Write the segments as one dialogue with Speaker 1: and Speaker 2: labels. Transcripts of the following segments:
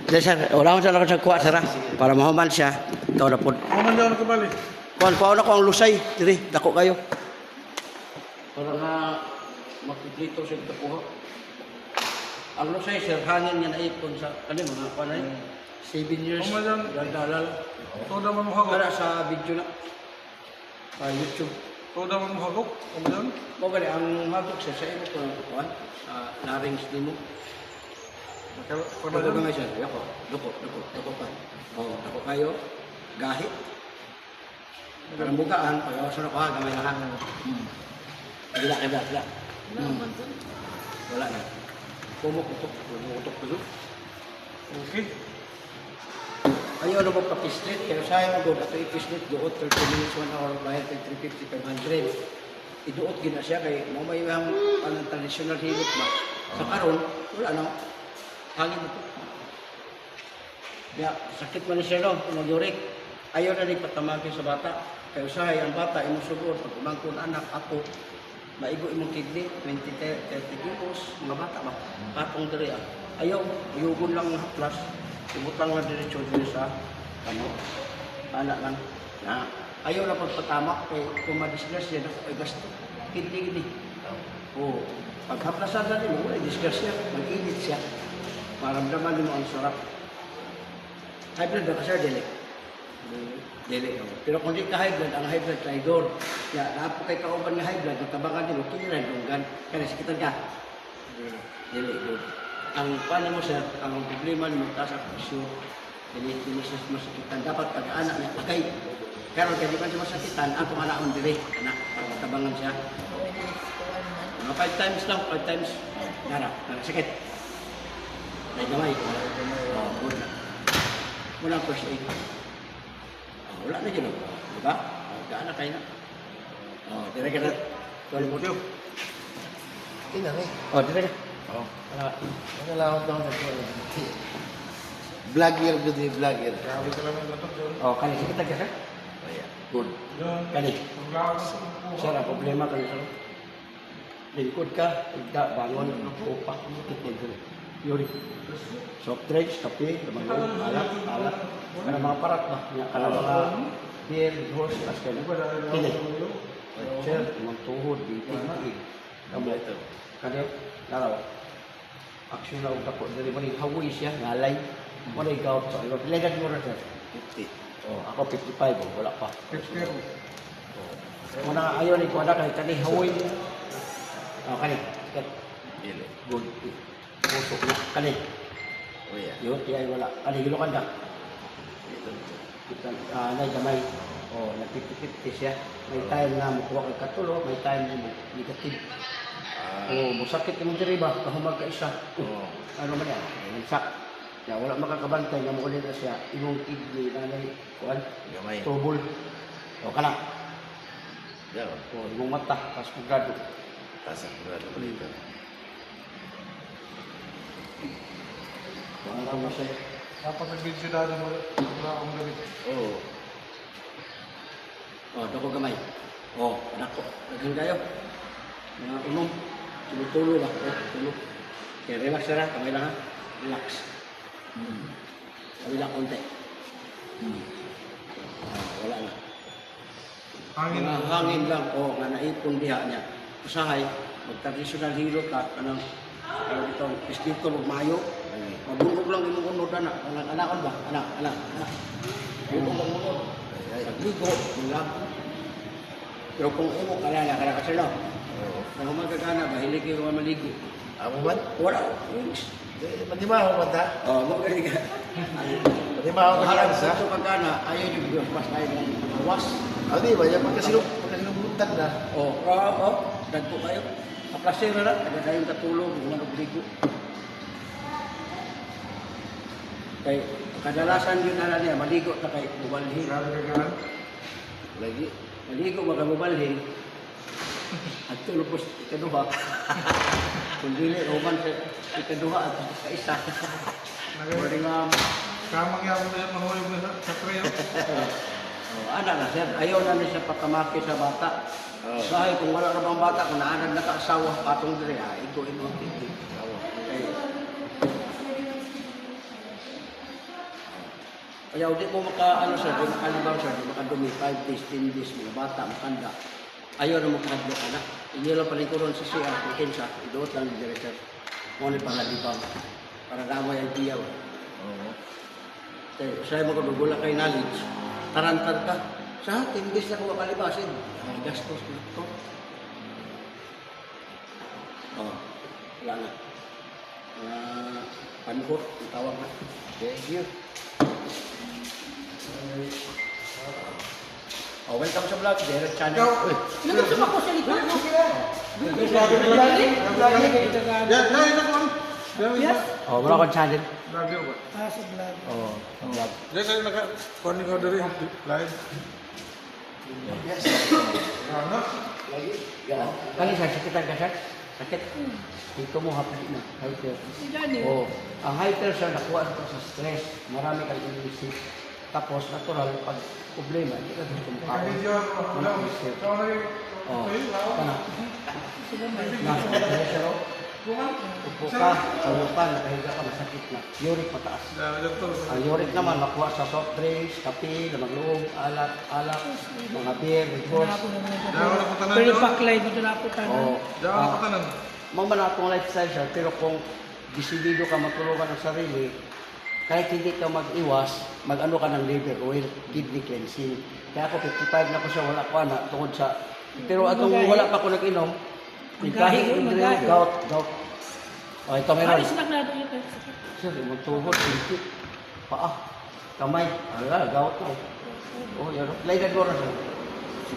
Speaker 1: Dahil sir, wala ko sa lakad sa kuha, sir, para mahuman siya. Ikaw na po.
Speaker 2: Mahuman daw nakabali.
Speaker 1: Kuha na ko ang lusay. Diri, dako kayo. Para nga makiklito siya kuha. Ang lusay, sir, hangin nga naipon sa, mga panay. 7 years. Dalal.
Speaker 2: Ito naman mo hagok.
Speaker 1: Kaya sa video na. Sa YouTube.
Speaker 2: Ito naman mo hagok. Kumayan.
Speaker 1: Mo gali ang hagok sa imo ko kuan sa larynx nimo. Pagod nga siya, dako pa. Oh, dako kayo. Gahi. Karang bukaan, pag-awas na ko ha, gamay lang ha. Wala. Wala na. Pumukutok ko.
Speaker 2: Okay.
Speaker 1: Ayaw na magpa-pislit, pero sayang doon, ato i-pislit, doon 30 minutes, 1 hour, bayad kay 350, 500. Iduot gina siya kay mamay ang traditional hilot ba. Sa karon, wala na. Hangin mo to. Ya, sakit man siya no, mag-yurik. Ayaw na rin patamagin sa bata. Kaya usahay, ang bata, imong sugod, pag umangkon anak, ako, maigo imong kidney, 20-30 kilos, mga bata ba? Patong diri ah. Ayaw, yugon lang ng haplas. Ibutang na diretsyo dito sa anak lang. Na, ayaw na pagpatamak kay kung madisgrasya na ay gasto. Kidney. Oo. Pag haplasan na rin mo, ay disgrasya. Mag-init siya. Maramdaman mo ang sarap. High blood ba ka sir, dili? Dili. Pero kung di ka high blood, ang high blood traidor. Kaya napo kay kauban nga high blood, nagtabangan din mo, kinilan dunggan. Kaya sikitan ka. Dili. Ang paano mo sir, ang problema mo, taas ang presyo, hindi masakitan. Dapat pag-anak niya, lagay. Pero kaya di ba siya masakitan, ang kung anak ang dire, anak, pagtabangan siya. Mga 5 times lang, 5 times. Sakit. May gamay. Wala first aid. Wala na dyan. Diba? Kaanak kayo na. Dire ka na. Tuwala mo tiyo.
Speaker 3: Tingnan eh.
Speaker 1: Dire ka.
Speaker 3: Nakalawat daw na po. Vlogger ko din, vlogger.
Speaker 2: Grabe ka lang ang latok doon.
Speaker 1: Kani, sige tagka sir. Good. Kani. Sir, ang problema ka nito. Lingkod ka, bangon, upak, tikid ko. Yuri. Soft drinks, kape, lumayo, alak. Kana mga parat ba? Kana mga beer, horse, askan. Kini. Sir, mga tuhod, bitig, magig. Kamu ito. Kani, naraw. Aksyon na utak ko. Dari mo rin, hawoy siya, ngalay. Wala ikaw. So, pilagan mo rin, sir. 50. Ako 55, wala pa.
Speaker 2: 50.
Speaker 1: Muna ayaw ni ko ada kay kani hawoy. Kani. Good. Pusok na. Kani. Yun, ay wala. Kani, gilukan ka. Nay gamay. Nag-50-50 siya. May time na makuha kay katulo, may time na negative. Musakit yung diri ba? Kahumag ka isa. Ano man yan? Nagsak. Ya, wala makakabantay nga mo ulit na siya. Imong kidney na kuan. Trouble. Kana. Imong mata. Kasugado. Balita. Ano mo siya?
Speaker 2: Dapat nag-video na mo. Wala akong gamit.
Speaker 1: Dako gamay. Anak ko. Daghan kayo. Mga unom. Tulo-tulo ba? Tulo. Kaya relax na. Kamay lang ha. Relax. Kamay lang konti. Wala na. Hangin lang. Nga naipon diha niya. Usahay. Mag-traditional hero ka. Anong itong espiritu magmayo. Mabungkog lang yung unod anak. Anak ba? Anak. Bungkog lang unod. Ligo. Malabo. Pero kung imo kalala ka na kasi no? Kung magkagana ba, hindi kayo maligo.
Speaker 3: Amo ba?
Speaker 1: Wala.
Speaker 3: Matimaho ba ta?
Speaker 1: Magaling ka.
Speaker 3: Matimaho ka
Speaker 1: Maharap
Speaker 3: lang sa?
Speaker 1: sa pagkana, ayaw yung Diyos, mas tayo ng mawas.
Speaker 3: Di ba? Yung pagkasilubuntan na.
Speaker 1: Dagpo kayo. Aplasero na, taga tayong katulong, mga nagligo. Kay, kadalasan yun na niya, maligo na kay bubalhin.
Speaker 3: Lagi.
Speaker 1: Maligo mga bubalhin. At tulog po ikaduha. Kung dili, roman sa ikaduha at isa. Pwede nga...
Speaker 2: Kamang yaman na yan, mahulog na sa trail.
Speaker 1: Anak na sir, ayaw na niya siya patamaki sa bata. Dahil kung wala na bang bata, kung naanan na ka-asawa, patong diri, ito. Kaya hindi mo ano sir, di makalibaw sir, di makadumi, 5 days, 10 days, mga bata, makanda. Ayaw na makadlo ka na. Hindi lang palikuron sa siya, kung kinsa, idoot lang ni Director. Ngunit para libaw. Para damay ang tiyaw.
Speaker 3: Oo.
Speaker 1: Kaya sa'yo mo kung wala kay knowledge, tarantad ka. Sa 10 days na kung makalibasin. Ay, gastos ko ito. Oh, wala na. Panuhot, ang tawag na.
Speaker 3: Thank you.
Speaker 1: Oh, welcome sa vlog, Derek Channel.
Speaker 2: Ikaw.
Speaker 1: Uy,
Speaker 4: Nagkasama ko sa likod.
Speaker 2: Yan, ito ko.
Speaker 4: Yes.
Speaker 1: oh, wala kang channel.
Speaker 2: Radio ba?
Speaker 4: Sa vlog.
Speaker 1: Oh, vlog.
Speaker 2: Yan, kayo kuha ko dari live.
Speaker 3: Yes.
Speaker 2: Ano?
Speaker 1: Kali sa sakitan ka, sir? Sakit. Dito mo hapit na. Hyper.
Speaker 4: Si Danny.
Speaker 1: Oh, ang hyper, sir, nakuha ito sa stress. Marami kang inisip. Tapos, natural, pag problema, hindi ka gusto mo kaon.
Speaker 2: Video, wala. Ikaw na rin.
Speaker 1: Oh, kana.
Speaker 4: Sila may.
Speaker 1: Na, sir, oh. Upo ka, ulo ka, nakahiga ka, masakit na. Uric mataas. Ang uric naman, makuha sa soft drinks, kape, lamang loob, alak, mga beer,
Speaker 4: Wala
Speaker 1: reports.
Speaker 4: ko naman
Speaker 2: Daw na ko tanan.
Speaker 4: Pero paklay dito na po tanan.
Speaker 1: Oh,
Speaker 2: Daw na ko tanan.
Speaker 1: mga akong lifestyle siya, pero kung disidido ka matulungan ang sarili, kahit hindi ka mag-iwas, mag-ano ka ng liver oil, kidney cleansing. Kaya ako 55 na ko siya, wala ko na, tungkol sa... Pero atong wala pa ako nag-inom,
Speaker 4: Magahi, magahi.
Speaker 1: gout. O, ito meron.
Speaker 4: Alis na natin yung sakit.
Speaker 1: Sir, yung tuhod, hindi. Paa, kamay, ala, gout na. Oh, yan. Lainad mo na siya.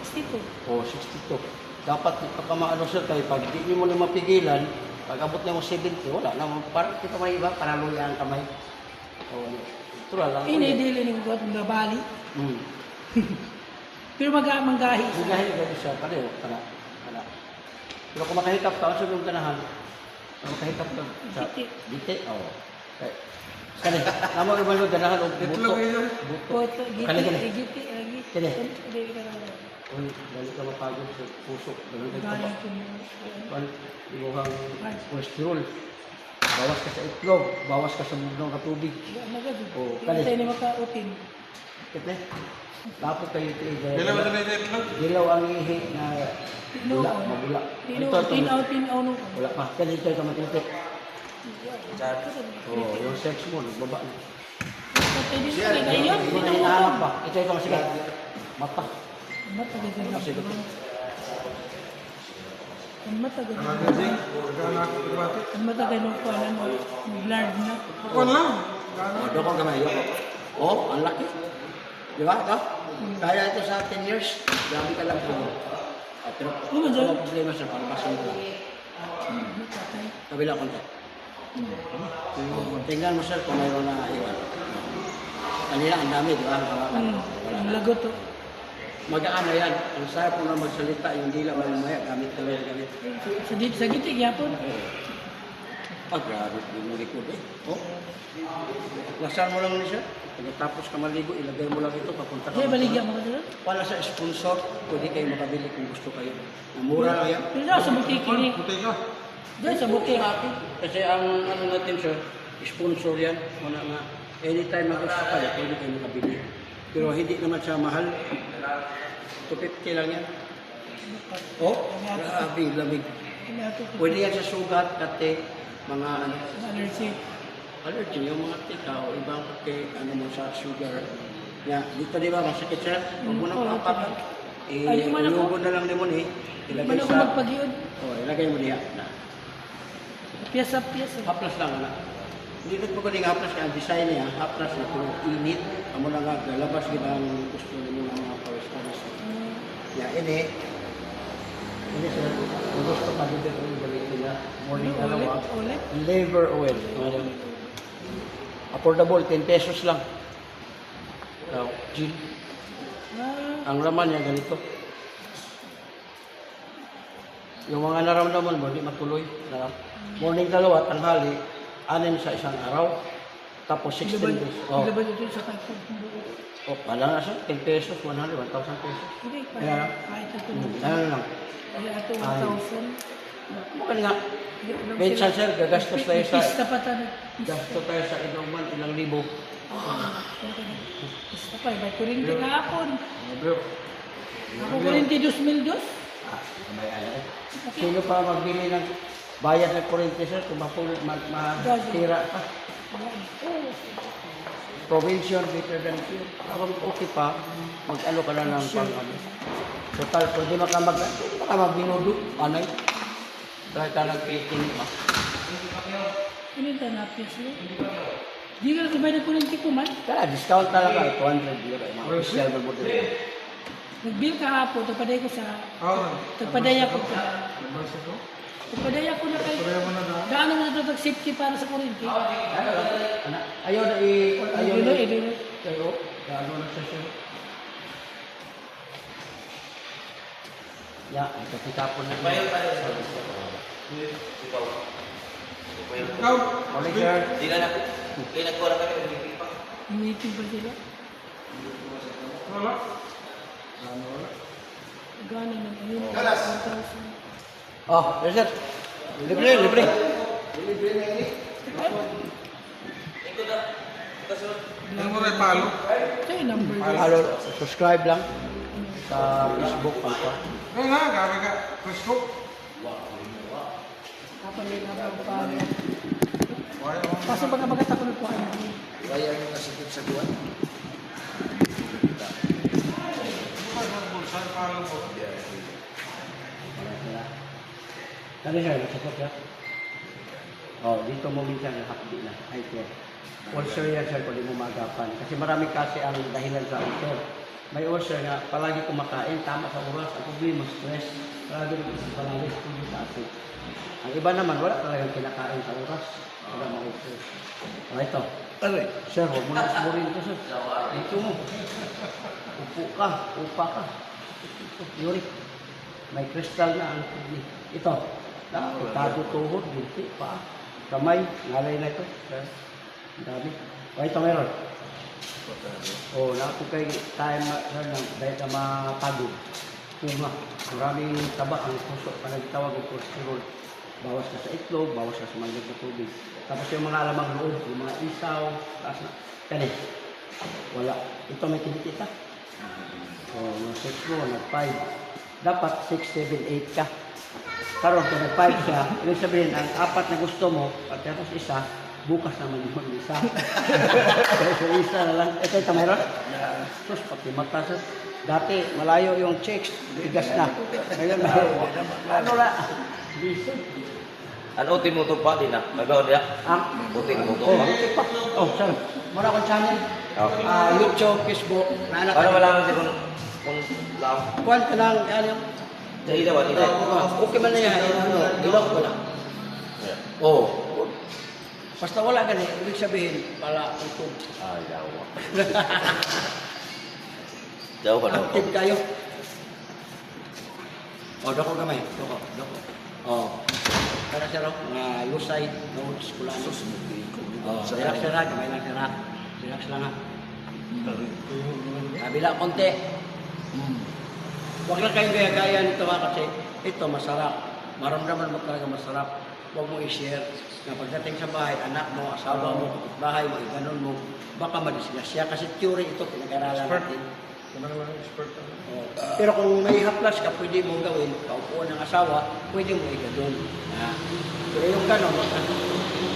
Speaker 4: 62.
Speaker 1: Oh, 62. Dapat ipakamaano sir, kaya pag di mo na mapigilan, pag abot na mo 70, wala na, parang kita may iba, paraluya ang kamay. Oh, natural lang.
Speaker 4: Inidili ng buhat ng gabali.
Speaker 1: Hmm.
Speaker 4: Pero manggahi.
Speaker 1: Sigahin ka siya, pareho, kana. Pero kung makahitap ka, ang yung ganahan, kung makahitap ka sa
Speaker 4: Dite.
Speaker 1: dite, oo. Okay. Kani, namo naman yung ganahan o
Speaker 2: Ito
Speaker 1: buto.
Speaker 2: lang kayo.
Speaker 1: Buto.
Speaker 4: Boto, giti,
Speaker 1: Kani, kani.
Speaker 4: giti, giti.
Speaker 1: Kani.
Speaker 4: Hindi ka na.
Speaker 1: Uy, dali ka mapagod sa puso. Ganun ka
Speaker 4: Galing
Speaker 1: pa.
Speaker 4: ko mo.
Speaker 1: Ibuhang cholesterol. Bawas ka sa itlog, bawas ka sa mugnaw na tubig.
Speaker 4: Magado.
Speaker 1: Oh,
Speaker 4: Hindi
Speaker 1: kani.
Speaker 4: tayo na makautin.
Speaker 1: Kete, lapot kayo ito.
Speaker 2: Dila ba na ito?
Speaker 1: Dilaw ang ihi na bula, mabula.
Speaker 4: Tinaw nung.
Speaker 1: Wala pa. Kaya dito ito matito. Oh, yung sex mo, nagbaba na. Hindi mo na hinahanap pa. Ito masigat. Mata.
Speaker 4: Matagal na. Ang matagal na.
Speaker 2: Magazine. Gana ako private.
Speaker 4: Ang matagal na po na blurred na.
Speaker 2: Ako lang. Gana.
Speaker 1: Oh, doon ko gamay. Oh, ang laki. Di ba? Ito? Kaya ito sa 10 years, grabe ka lang po. Pero
Speaker 4: Ano dyan?
Speaker 1: ang problema sa pangpasin ko. Kabila konti. Tingnan mo sir kung mayroon na iwan. Kanina ang dami, di ba? Ang hawakan.
Speaker 4: Ang lagot to.
Speaker 1: Magaan na yan. Ang sarap mo na magsalita, yung dila mamaya, gamit ka lang gamit.
Speaker 4: Sa giti, yapon.
Speaker 1: Ah, grabe, hindi mo likod eh. Oh. Lasan mo lang niya siya. Pagkatapos ka maligo, ilagay mo lang ito, papunta ka.
Speaker 4: Kaya baligyan mo ka doon?
Speaker 1: Para sa sponsor, pwede kayo makabili kung gusto kayo. Mura lang yan.
Speaker 4: Pero daw sa butiki ni.
Speaker 2: Puti ka.
Speaker 4: Diyan sa butiki.
Speaker 1: Kasi ang ano natin sir, sponsor yan. Muna nga, anytime na gusto kayo, pwede kayo makabili. Pero hindi naman siya mahal. 250 lang yan. Oh, grabe, lamig. Pwede yan sa sugat, kate, mga ano,
Speaker 4: Allergy.
Speaker 1: allergy, yung mga tika o ibang kate, ano mo sa sugar. Yeah, dito di ba, masakit siya. Huwag mo na
Speaker 4: Oo,
Speaker 1: papakan.
Speaker 4: Ay, di man ako.
Speaker 1: Ilugo na lang limon eh. Ilagay
Speaker 4: Ano ko
Speaker 1: sa...
Speaker 4: magpag-iod?
Speaker 1: Oh, ilagay mo niya. Na.
Speaker 4: Piyasa.
Speaker 1: Haplas lang na. Hindi na po ko din haplas kaya ang design niya, haplas na pero init. Amo na nga, lalabas kita ang gusto mo ng mga pawis-pawis. Yeah, ini sir, kung gusto ka dito yung balik nila, morning dalawa,
Speaker 4: Ulit.
Speaker 1: liver oil. Affordable, 10 pesos lang. Gin. Ang laman niya ganito. Yung mga naramdaman mo, hindi matuloy. Morning dalawa, tanghali, 6 sa isang araw. Tapos 16 days. Oh,
Speaker 4: Ilabas ito sa kakot.
Speaker 1: pala na siya, 10 pesos, 100, 1,000 pesos.
Speaker 4: Hindi,
Speaker 1: Yeah.
Speaker 4: kahit ito.
Speaker 1: Ano lang.
Speaker 4: Kaya ito
Speaker 1: Ay.
Speaker 4: 1,000.
Speaker 1: Bukan nga. Minsan sir, gagastos tayo sa...
Speaker 4: Pista pa tayo.
Speaker 1: Gasto tayo sa inuman, ilang libo.
Speaker 4: Basta pa, may kurinti kahapon.
Speaker 2: Mother.
Speaker 4: Ako kurinti 2,002.
Speaker 1: May ano. Sino pa magbili ng bayad ng kuryente sir kung matira ka? Provincial better than pure. Okay pa, mag-ano ka na ng pang ano. Total, pwede baka magbinudo. Ano yun? Dahil ka nagpikinig pa.
Speaker 4: Kurinti na piyas mo. Di ka nagkabay ng kurinti ko man.
Speaker 1: Kaya discount talaga, 200 euro. Mga official na model.
Speaker 4: Nag-bill kahapon, tapaday ko sa...
Speaker 2: Ah,
Speaker 4: Tagpadaya ko ka.
Speaker 2: nabasa ko?
Speaker 4: Tagpadaya ko na kayo.
Speaker 2: Pareho mo na daan.
Speaker 4: Gaano mo na ito safety para sa kurinti?
Speaker 1: Ayaw na ayaw
Speaker 4: Idolo,
Speaker 1: na
Speaker 4: idolo.
Speaker 1: kayo. Gaano na siya siya. Ya, ito pitapon na.
Speaker 2: Ikaw?
Speaker 1: Oli sir.
Speaker 5: Di ka na, kaya nagkuha kami, hindi pa.
Speaker 4: Meeting pa sila.
Speaker 2: Wala. Ano wala?
Speaker 4: Gaano na. Ayun.
Speaker 3: Galas.
Speaker 4: 1,000.
Speaker 1: Oh, yes sir. Libre, libre.
Speaker 5: Ito na, kasunod.
Speaker 2: Ano mo na ipalo?
Speaker 4: Ito yung number.
Speaker 1: Halo, subscribe lang sa Facebook pa.
Speaker 2: Ay na, gabi ka. Facebook.
Speaker 4: Kapag may nakapag
Speaker 2: Wala mo.
Speaker 4: Kaso baga bagat ako nagkuha na.
Speaker 3: Kaya yung nasikip sa buwan.
Speaker 2: Bulsa, ipalo mo.
Speaker 1: Kali sir, nasakot ya. Oh, dito mo minsan hakdi na. Ay, sir. Ulcer yan sir, kung di mo magapan. Kasi marami kasi ang dahilan sa ulcer. May ulcer nga, palagi kumakain, tama sa oras. Ang problema, stress. Palagi palagi, hindi kasi. Ang iba naman, wala talagang kinakain sa oras. Wala ma-ulcer. Oh, ito.
Speaker 3: Aray.
Speaker 1: Sir, huwag mo na isburin ito, sir. Dito mo. Upo ka, upa ka. Ito, Yuri. May kristal na ang kidney. Ito. Tado tuhod, binti, paa. Kamay, ngalay na ito. Sir. Ang dami. O, ito meron. O, naku kay time na, sir, dahil ka mapagod. Punga. Maraming taba ang puso. Panagtawag ng cholesterol. Bawas ka sa itlog, bawas ka sa mandag na tubig. Tapos yung mga alamang loob, yung mga isaw, taas na. Kani, wala. Ito may kinikita. O, nag-6 mo, nag-5. Dapat 6, 7, 8 ka. Karon kung nag-5 siya, ibig sabihin, ang 4 na gusto mo, at tapos isa, bukas naman yung isa. So, isa na lang. Ito mayroon? Sus, pati mata sir. Dati, malayo yung chicks, bigas na. Ngayon, ano na? Biso.
Speaker 5: Ano utin mo ito pa din na? Magawa niya? Utin mo ito
Speaker 1: Oh,
Speaker 5: pa.
Speaker 1: oh, sir. Muna akong channel.
Speaker 5: Okay.
Speaker 1: YouTube, Facebook, na anak.
Speaker 5: Para malaman siya kung lang.
Speaker 1: Kuhan ka lang, ano yung...
Speaker 5: Sa ilaw, ano
Speaker 1: Okay man na yan, ano, dilaw ko lang.
Speaker 5: Oo.
Speaker 1: Basta wala ganun, ibig sabihin, pala utod.
Speaker 5: Ah, yawa. Jauh ka daw.
Speaker 1: Active kayo. O, dako gamay. Dako. O. Para siya raw, mga lusay, notes, kulano. O, relax siya ra, gamay lang siya ra. Relax lang ha. Kabila konti. Huwag lang kayong gaya-gaya nito ha, kasi ito masarap. Maramdaman mo talaga masarap. Huwag mo i-share. Na pagdating sa bahay, anak mo, asawa mo, bahay mo, ganun mo, baka madisgrasya. Kasi theory ito, pinag-aralan natin.
Speaker 2: Ano naman ang expert ka?
Speaker 1: Pero kung may haplas ka, pwede mo gawin, kaupuan ng asawa, pwede mo i-gadon. Pero yung gano'n,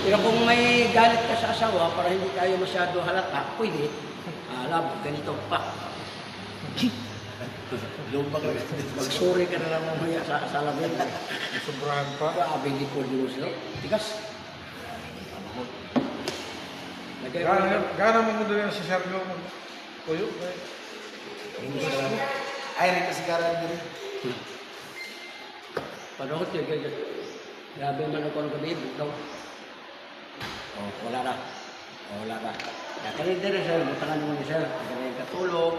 Speaker 1: pero kung may galit ka sa asawa, para hindi tayo masyado halata, pwede, labo, ganito pa. Magsuri ka na lang mamaya sa salamin.
Speaker 2: Sobrahan pa.
Speaker 1: Grabe, hindi ko din mo sila. Tigas. Lagay mo lang.
Speaker 2: Gana mo mo doon si Sergio. Tuyo.
Speaker 3: Ay, rin kasi karan din.
Speaker 1: Panahon niya, ganyan. Grabe man ako ng gabi, bitaw. Oh, wala na. Wala na. Kaya din sir, butangan mo ni sir. Kaya yung katulog,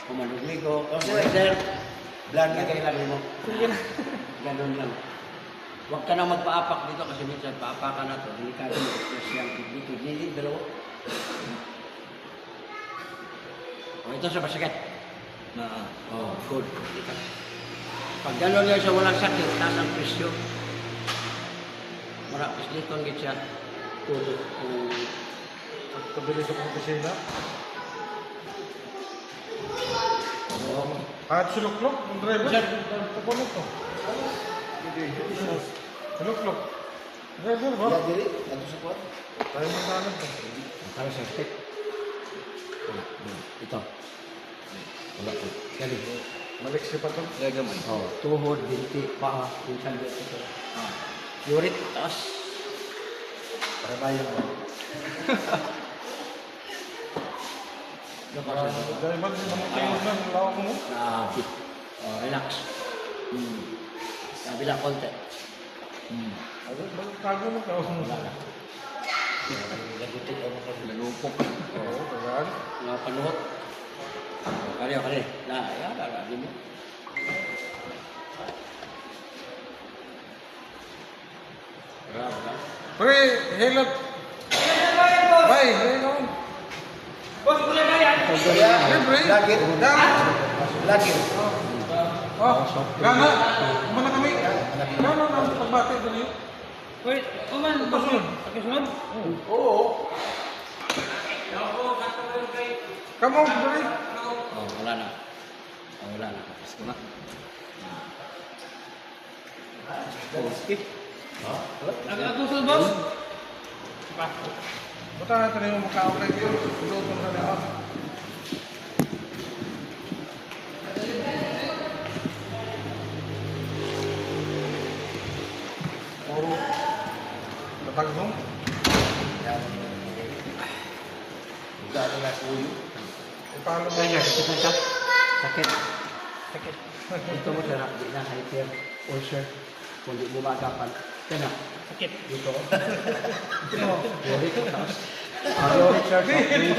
Speaker 1: kumanugligo. O sir, blan nga kailangan mo. Ganun lang. Huwag ka na magpaapak dito kasi minsan paapakan na to. Delikado mo, stress yung kidney. Hindi, dalawa. O, ito sa masakit. Oh, good. Pag gano'n yan siya walang sakit, taas ang presyo. Marapis dito ang siya. Tulog.
Speaker 2: Pagpabili sa opisina. Kahit sinuklok, ang driver. Pagpapalok to. Sinuklok. Driver ba?
Speaker 3: Iya diri, ato sa kuwan.
Speaker 2: Tayo mo namin to.
Speaker 1: Para sa step. Ito. Wala ko. Kali.
Speaker 2: Maliksi pa to.
Speaker 1: Gagamay. Oh, tuhod, binti, paa, minsan dito ito. Yurik, taas.
Speaker 3: Para bayan mo.
Speaker 2: Dahil ba din naman tingin na, lawak mo?
Speaker 1: Bit. Oh, relax. Kabila konti.
Speaker 2: Tago mo ka.
Speaker 1: Wala na. Lagutin ako sa lanupok.
Speaker 2: Oo, tagaan.
Speaker 1: Mga panuhot. Kari. Na, yan, di mo. Wala.
Speaker 2: Pre, helot. Bay, helot. Libre.
Speaker 3: Lagir. Lagir.
Speaker 2: Oh, gana. Kumana kami. Gana na pagbati dali.
Speaker 4: Wait, kuman.
Speaker 2: Kasunod.
Speaker 4: Kasunod?
Speaker 3: Oo.
Speaker 2: Come on, dali.
Speaker 1: Oh, wala na. Wala na. Tapos ko na. Oh, skip.
Speaker 4: Nag-atusol, boss? Pa.
Speaker 2: Buta natin yung mukhaon na yun. Lutong sa lahat. Puro natagong.
Speaker 3: Gano na kuyo.
Speaker 2: Ipalo mo.
Speaker 1: Kaya, sakit ka? Sakit. Ito mo sarap. Di na hyper, ulcer. Kung di mo maagapan. Kaya na.
Speaker 4: Sakit.
Speaker 1: Dito. Yurik, taas. Yurik, sir.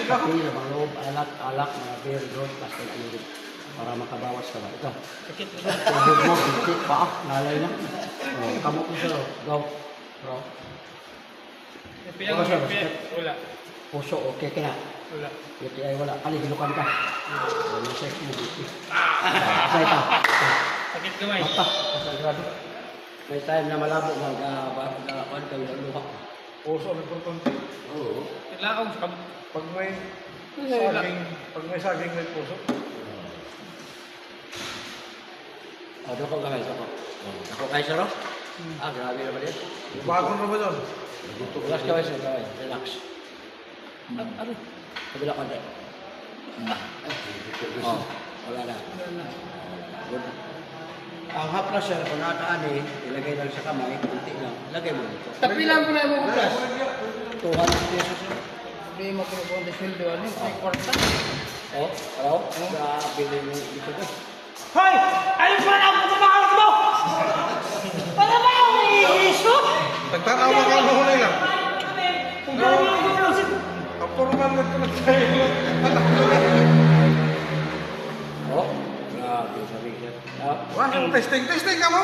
Speaker 1: Soft drinks, mga loob, alak, mga beer, growth, pastel, yurik. Para makabawas ka ba. Ito.
Speaker 4: Sakit.
Speaker 1: Tuhod mo, binti, paa, nalay na. Kamok mo sir. Go. Bro.
Speaker 4: Wala.
Speaker 1: Puso, okay ka na.
Speaker 4: Wala.
Speaker 1: Iti ay wala. Kaligilukan ka. Wala siya. Asay ka.
Speaker 4: Sakit gamay.
Speaker 1: Mata. Kasagrado. May time na malabo mag-akuan kayo ng luha.
Speaker 2: Puso ang importante.
Speaker 1: Oo.
Speaker 4: Ilaong sa
Speaker 2: Pag may saging may puso.
Speaker 1: Doko ka kayo. Doko kayo sir. Grabe naman yan.
Speaker 2: Bago na ba doon?
Speaker 1: Relax ka kayo sir. Relax. Ano? Kabila ka tayo. Wala na. Good. Ang haplas sir, kung nakaani, ilagay lang sa kamay, kunti lang. Lagay mo dito.
Speaker 4: Tapilan ko na mo plus.
Speaker 1: 200 pesos sir.
Speaker 4: Hindi mo ko kung sweldo ano, may kwarta.
Speaker 1: Oh, hello? Bili mo dito ko.
Speaker 4: Hoy! Ayun pa na ako sa mga mo! Ano ba yung iiso?
Speaker 2: Nagtanaw ka lang hulay lang.
Speaker 4: Kung gano'n mo ang gulo,
Speaker 2: Ang formal na ito nagtayo.
Speaker 1: Oh, grabe sabi sir.
Speaker 2: Wah, testing ka mo.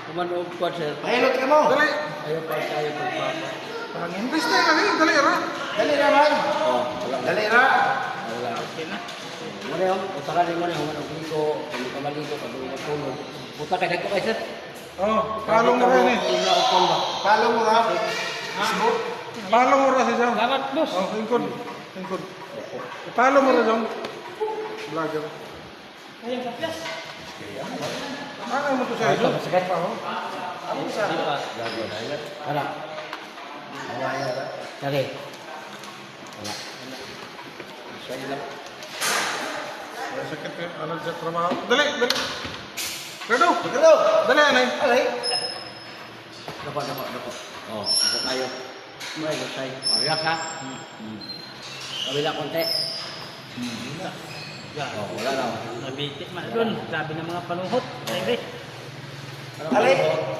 Speaker 1: Kumanood ko sir.
Speaker 3: Mahilot ka mo.
Speaker 2: Dali.
Speaker 1: Ayaw pa tayo pagpapa.
Speaker 2: Testing ka rin. Dali ra.
Speaker 3: Dali naman.
Speaker 1: Oh, wala.
Speaker 3: Dali ra.
Speaker 1: Wala.
Speaker 4: okay na.
Speaker 1: Muna yung, utara rin mo na yung manong ligo, hindi ka maligo, pag hindi matulog. Puta kayo ko kayo sir.
Speaker 2: Oh, palong mo rin eh.
Speaker 1: Hindi ako komba.
Speaker 3: Palo mo ra.
Speaker 2: Palong mo rin si Jam.
Speaker 4: Salamat, boss.
Speaker 2: Oh, tingkod. Palong mo rin Jam. Vlogger.
Speaker 4: Ayun sa plus.
Speaker 2: Ano mo to sa iso?
Speaker 1: Masakit.
Speaker 2: Pa, oh.
Speaker 1: Wala.
Speaker 3: Mawaya ra.
Speaker 1: Dali. Wala. Sige lang.
Speaker 2: May sakit ka. Ano sa trabaho? Dali. Redo.
Speaker 3: Dalo.
Speaker 2: Dali, anay.
Speaker 3: Alay.
Speaker 1: Dako. Oh, dako tayo. May gusay. Relax ha. Kabila konti. Oh, wala na.
Speaker 4: Nabitik man doon. Sabi ng mga panuhot. Libre.
Speaker 3: Alay.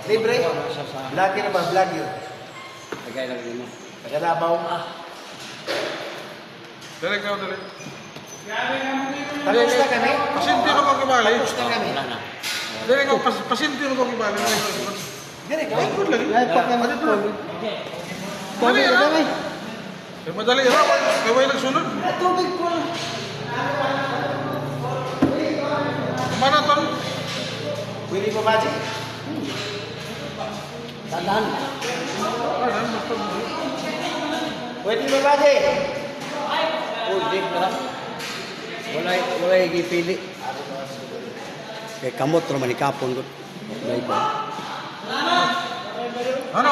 Speaker 3: Libre.
Speaker 1: Sa
Speaker 3: Vlogger ba? Vlogger.
Speaker 1: lagay lang din mo.
Speaker 3: Naganabaw.
Speaker 2: Dali ka, dali.
Speaker 3: Tapos na kami.
Speaker 2: Pasinti na kong kibali.
Speaker 3: Tapos na kami.
Speaker 1: Wala na.
Speaker 2: Dali ka, pasinti na kong kibali.
Speaker 3: Dali ka.
Speaker 2: Ay, good lagi.
Speaker 3: Ay, pagkakas ko.
Speaker 2: Dali, ano? Eh, madali, ano? May way nagsunod.
Speaker 3: Tubig ko.
Speaker 2: Kumana to?
Speaker 3: Pwede mo ba, Jay?
Speaker 1: Tandaan.
Speaker 2: Ano, basta mo.
Speaker 3: Pwede mo ba, Jay?
Speaker 1: Dip na. Walay gipili. Kay kamot naman ni kapon ko.
Speaker 2: Ano?